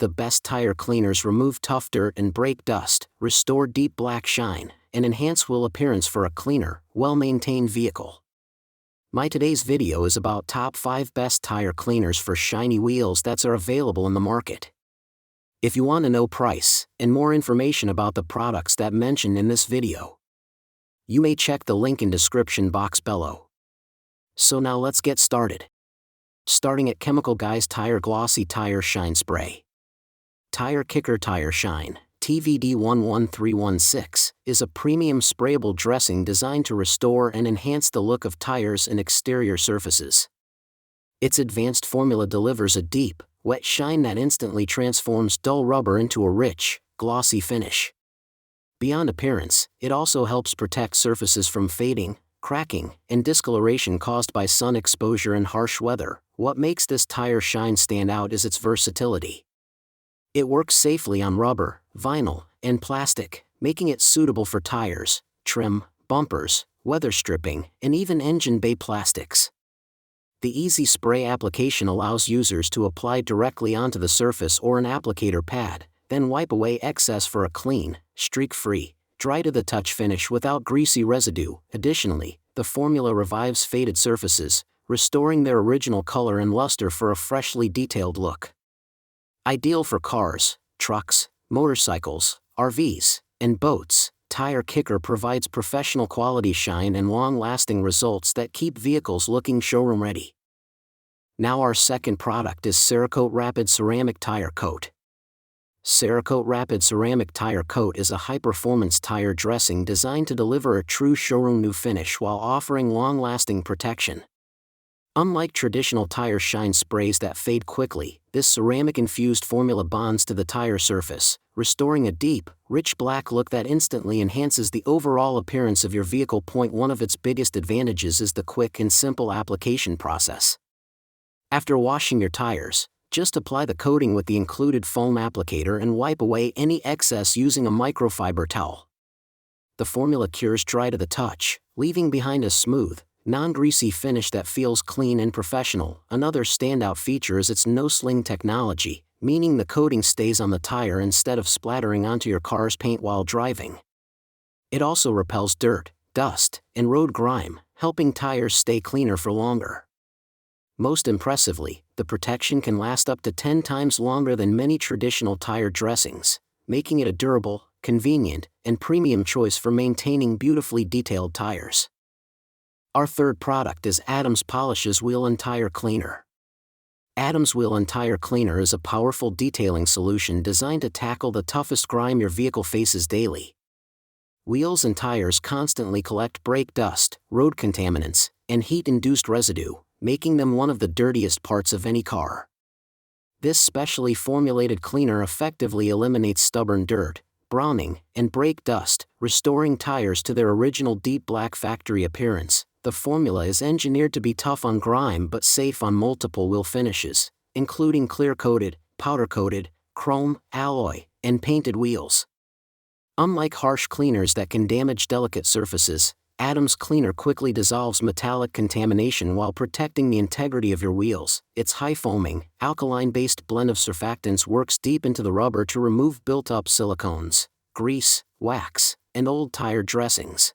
the best tire cleaners remove tough dirt and brake dust, restore deep black shine, and enhance wheel appearance for a cleaner, well-maintained vehicle. My today's video is about top 5 best tire cleaners for shiny wheels that are available in the market. If you want to know price and more information about the products that mentioned in this video, you may check the link in description box below. So now let's get started. Starting at Chemical Guys Tire Glossy Tire Shine Spray. Tire Kicker Tire Shine, TVD 11316, is a premium sprayable dressing designed to restore and enhance the look of tires and exterior surfaces. Its advanced formula delivers a deep, wet shine that instantly transforms dull rubber into a rich, glossy finish. Beyond appearance, it also helps protect surfaces from fading, cracking, and discoloration caused by sun exposure and harsh weather. What makes this tire shine stand out is its versatility. It works safely on rubber, vinyl, and plastic, making it suitable for tires, trim, bumpers, weather stripping, and even engine bay plastics. The easy spray application allows users to apply directly onto the surface or an applicator pad, then wipe away excess for a clean, streak-free, dry-to-the-touch finish without greasy residue. Additionally, the formula revives faded surfaces, restoring their original color and luster for a freshly detailed look. Ideal for cars, trucks, motorcycles, RVs, and boats, Tire Kicker provides professional quality shine and long-lasting results that keep vehicles looking showroom-ready. Now our second product is Cerakote Rapid Ceramic Tire Coat. Cerakote Rapid Ceramic Tire Coat is a high-performance tire dressing designed to deliver a true showroom new finish while offering long-lasting protection. Unlike traditional tire shine sprays that fade quickly, this ceramic-infused formula bonds to the tire surface, restoring a deep, rich black look that instantly enhances the overall appearance of your vehicle. One of its biggest advantages is the quick and simple application process. After washing your tires, just apply the coating with the included foam applicator and wipe away any excess using a microfiber towel. The formula cures dry to the touch, leaving behind a smooth, non-greasy finish that feels clean and professional. Another standout feature is its no-sling technology, meaning the coating stays on the tire instead of splattering onto your car's paint while driving. It also repels dirt, dust, and road grime, helping tires stay cleaner for longer. Most impressively, the protection can last up to 10 times longer than many traditional tire dressings, making it a durable, convenient, and premium choice for maintaining beautifully detailed tires. Our third product is Adams Polishes Wheel and Tire Cleaner. Adams Wheel and Tire Cleaner is a powerful detailing solution designed to tackle the toughest grime your vehicle faces daily. Wheels and tires constantly collect brake dust, road contaminants, and heat-induced residue, making them one of the dirtiest parts of any car. This specially formulated cleaner effectively eliminates stubborn dirt, browning, and brake dust, restoring tires to their original deep black factory appearance. The formula is engineered to be tough on grime but safe on multiple wheel finishes, including clear-coated, powder-coated, chrome, alloy, and painted wheels. Unlike harsh cleaners that can damage delicate surfaces, Adams Cleaner quickly dissolves metallic contamination while protecting the integrity of your wheels. Its high-foaming, alkaline-based blend of surfactants works deep into the rubber to remove built-up silicones, grease, wax, and old tire dressings.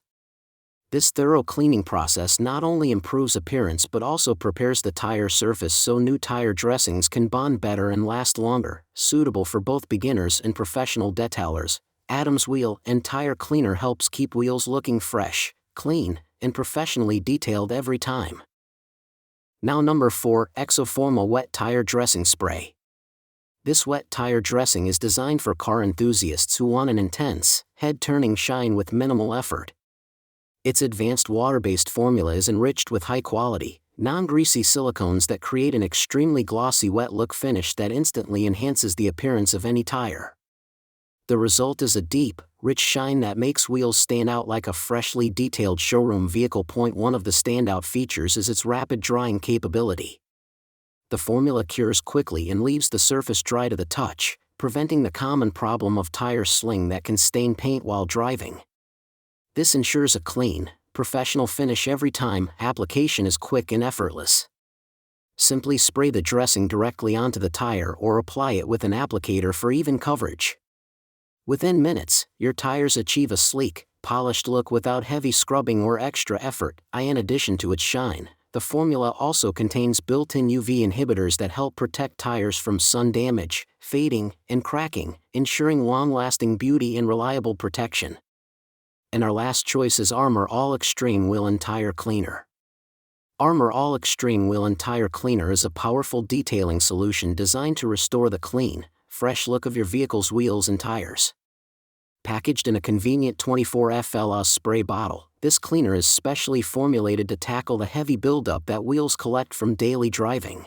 This thorough cleaning process not only improves appearance but also prepares the tire surface so new tire dressings can bond better and last longer. Suitable for both beginners and professional detailers, Adams Wheel and Tire Cleaner helps keep wheels looking fresh, clean, and professionally detailed every time. Now number 4, Exoforma Wet Tire Dressing Spray. This wet tire dressing is designed for car enthusiasts who want an intense, head-turning shine with minimal effort. Its advanced water-based formula is enriched with high-quality, non-greasy silicones that create an extremely glossy wet look finish that instantly enhances the appearance of any tire. The result is a deep, rich shine that makes wheels stand out like a freshly detailed showroom vehicle. One of the standout features is its rapid drying capability. The formula cures quickly and leaves the surface dry to the touch, preventing the common problem of tire sling that can stain paint while driving. This ensures a clean, professional finish every time. Application is quick and effortless. Simply spray the dressing directly onto the tire or apply it with an applicator for even coverage. Within minutes, your tires achieve a sleek, polished look without heavy scrubbing or extra effort. In addition to its shine, the formula also contains built-in UV inhibitors that help protect tires from sun damage, fading, and cracking, ensuring long-lasting beauty and reliable protection. And our last choice is Armor All Extreme Wheel and Tire Cleaner. Armor All Extreme Wheel and Tire Cleaner is a powerful detailing solution designed to restore the clean, fresh look of your vehicle's wheels and tires. Packaged in a convenient 24 FL spray bottle, this cleaner is specially formulated to tackle the heavy buildup that wheels collect from daily driving.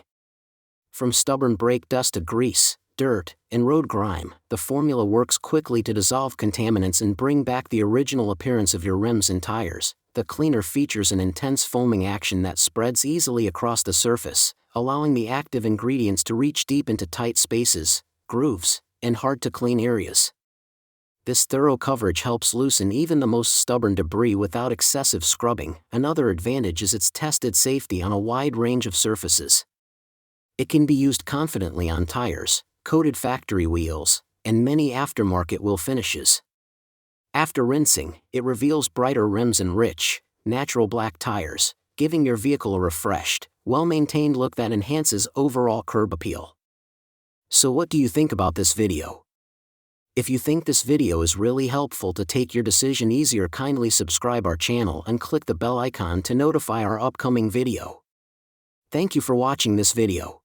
From stubborn brake dust to grease, dirt, and road grime, the formula works quickly to dissolve contaminants and bring back the original appearance of your rims and tires. The cleaner features an intense foaming action that spreads easily across the surface, allowing the active ingredients to reach deep into tight spaces, grooves, and hard-to-clean areas. This thorough coverage helps loosen even the most stubborn debris without excessive scrubbing. Another advantage is its tested safety on a wide range of surfaces. It can be used confidently on tires, coated factory wheels, and many aftermarket wheel finishes. After rinsing, it reveals brighter rims and rich, natural black tires, giving your vehicle a refreshed, well-maintained look that enhances overall curb appeal. So what do you think about this video? If you think this video is really helpful to take your decision easier, kindly subscribe our channel and click the bell icon to notify our upcoming video. Thank you for watching this video.